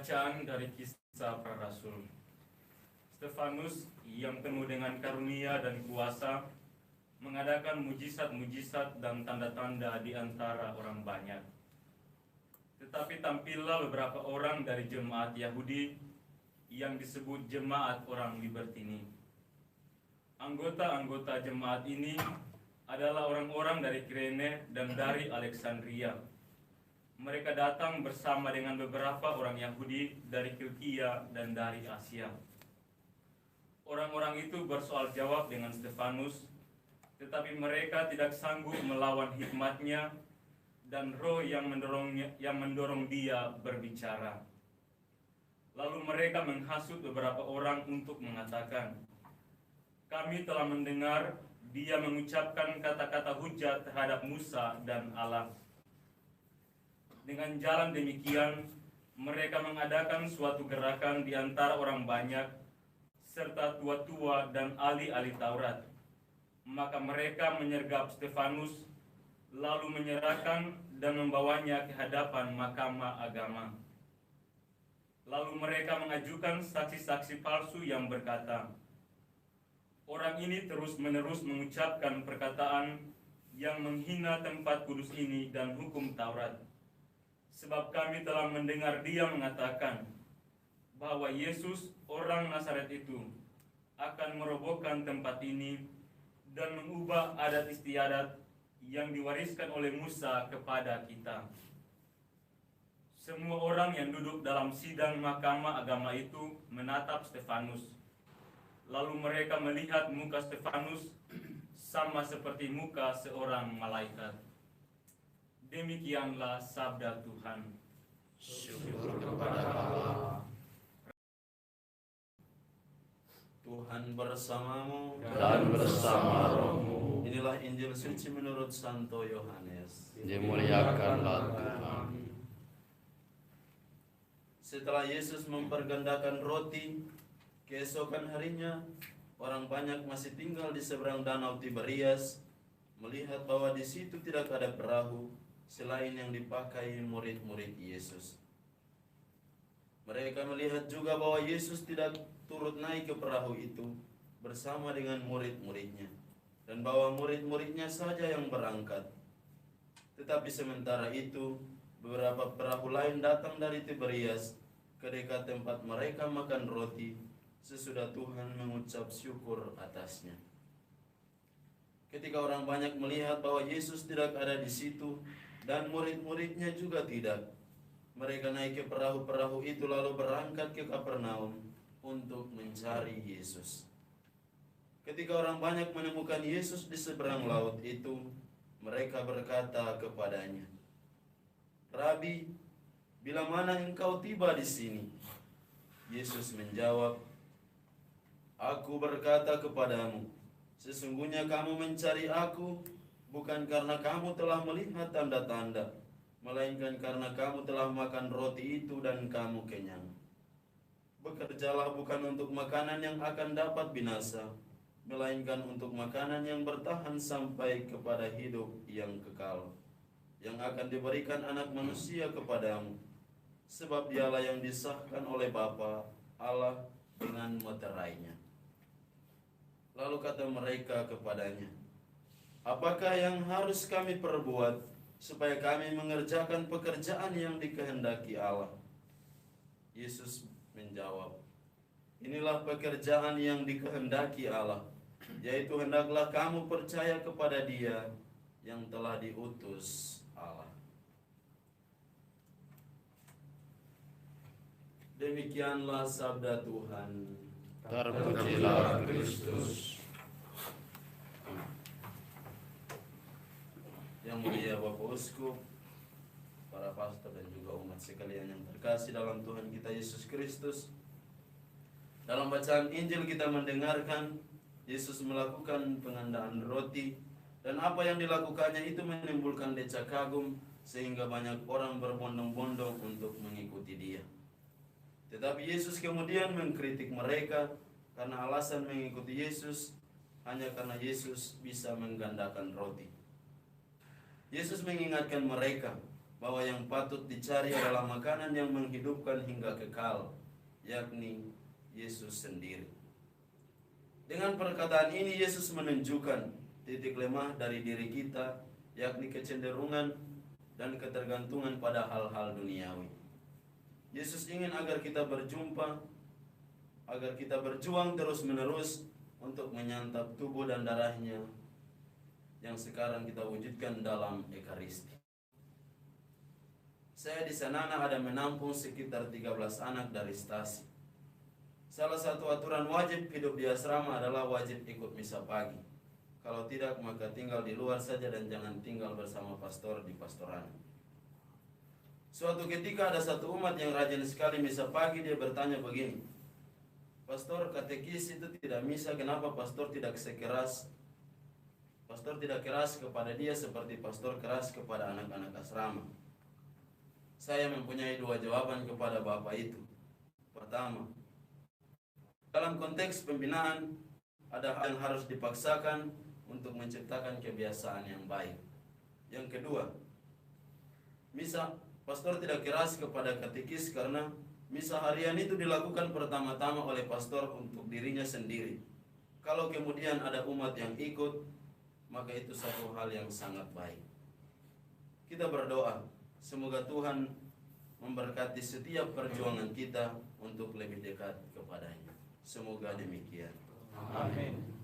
Bacaan dari Kisah Para Rasul. Stefanus yang penuh dengan karunia dan kuasa mengadakan mujizat-mujizat dan tanda-tanda di antara orang banyak. Tetapi tampillah beberapa orang dari jemaat Yahudi yang disebut jemaat orang Libertini. Anggota-anggota jemaat ini adalah orang-orang dari Kirene dan dari Alexandria. Mereka datang bersama dengan beberapa orang Yahudi dari Kilkia dan dari Asia. Orang-orang itu bersoal jawab dengan Stefanus, tetapi mereka tidak sanggup melawan hikmatnya dan roh yang mendorong dia berbicara. Lalu mereka menghasut beberapa orang untuk mengatakan, "Kami telah mendengar dia mengucapkan kata-kata hujat terhadap Musa dan Allah." Dengan jalan demikian, mereka mengadakan suatu gerakan di antara orang banyak, serta tua-tua dan ahli-ahli Taurat. Maka mereka menyergap Stefanus, lalu menyerahkan dan membawanya ke hadapan mahkamah agama. Lalu mereka mengajukan saksi-saksi palsu yang berkata, "Orang ini terus-menerus mengucapkan perkataan yang menghina tempat kudus ini dan hukum Taurat. Sebab kami telah mendengar dia mengatakan bahwa Yesus orang Nazaret itu akan merobohkan tempat ini dan mengubah adat istiadat yang diwariskan oleh Musa kepada kita." Semua orang yang duduk dalam sidang mahkamah agama itu menatap Stefanus. Lalu mereka melihat muka Stefanus sama seperti muka seorang malaikat. Demikianlah sabda Tuhan. Syukur kepada Allah. Tuhan bersamamu dan bersama rohmu. Inilah Injil suci menurut Santo Yohanes. Dimuliakanlah Tuhan. Setelah Yesus mempergandakan roti, keesokan harinya orang banyak masih tinggal di seberang danau Tiberias, melihat bahwa di situ tidak ada perahu selain yang dipakai murid-murid Yesus. Mereka melihat juga bahwa Yesus tidak turut naik ke perahu itu bersama dengan murid-muridnya, dan bahwa murid-muridnya saja yang berangkat. Tetapi sementara itu, beberapa perahu lain datang dari Tiberias ke dekat tempat mereka makan roti sesudah Tuhan mengucap syukur atasnya. Ketika orang banyak melihat bahwa Yesus tidak ada di situ dan murid-muridnya juga tidak, mereka naik ke perahu-perahu itu lalu berangkat ke Kapernaum untuk mencari Yesus. Ketika orang banyak menemukan Yesus di seberang laut itu, mereka berkata kepadanya, "Rabi, bila mana engkau tiba di sini?" Yesus menjawab, "Aku berkata kepadamu, sesungguhnya kamu mencari aku bukan karena kamu telah melihat tanda-tanda, melainkan karena kamu telah makan roti itu dan kamu kenyang. Bekerjalah bukan untuk makanan yang akan dapat binasa, melainkan untuk makanan yang bertahan sampai kepada hidup yang kekal, yang akan diberikan Anak Manusia kepadamu. Sebab dialah yang disahkan oleh Bapa Allah dengan meterainya." Lalu kata mereka kepadanya, "Apakah yang harus kami perbuat supaya kami mengerjakan pekerjaan yang dikehendaki Allah?" Yesus menjawab, "Inilah pekerjaan yang dikehendaki Allah, yaitu hendaklah kamu percaya kepada Dia yang telah diutus Allah." Demikianlah sabda Tuhan. Terpujilah Kristus. Yang mulia Bapak Uskup, para pastor dan juga umat sekalian yang terkasih dalam Tuhan kita Yesus Kristus, dalam bacaan Injil kita mendengarkan Yesus melakukan pengandaan roti, dan apa yang dilakukannya itu menimbulkan decak kagum sehingga banyak orang berbondong-bondong untuk mengikuti dia. Tetapi Yesus kemudian mengkritik mereka karena alasan mengikuti Yesus hanya karena Yesus bisa menggandakan roti. Yesus mengingatkan mereka bahwa yang patut dicari adalah makanan yang menghidupkan hingga kekal, yakni Yesus sendiri. Dengan perkataan ini Yesus menunjukkan titik lemah dari diri kita, yakni kecenderungan dan ketergantungan pada hal-hal duniawi. Yesus ingin agar kita berjuang terus-menerus untuk menyantap tubuh dan darahnya yang sekarang kita wujudkan dalam Ekaristi. Saya di Sanana ada menampung sekitar 13 anak dari Stasi. Salah satu aturan wajib hidup di asrama adalah wajib ikut misa pagi. Kalau tidak, maka tinggal di luar saja dan jangan tinggal bersama pastor di pastoran. Suatu ketika ada satu umat yang rajin sekali misa pagi. Dia bertanya begini, "Pastor, katekis itu tidak misa, kenapa pastor tidak sekeras? Pastor tidak keras kepada dia seperti pastor keras kepada anak-anak asrama." Saya mempunyai 2 jawaban kepada bapak itu. Pertama, dalam konteks pembinaan ada hal yang harus dipaksakan untuk menciptakan kebiasaan yang baik. Yang kedua, pastor tidak keras kepada katekis karena misa harian itu dilakukan pertama-tama oleh pastor untuk dirinya sendiri. Kalau kemudian ada umat yang ikut, maka itu satu hal yang sangat baik. Kita berdoa, semoga Tuhan memberkati setiap perjuangan kita untuk lebih dekat kepadanya. Semoga demikian. Amin.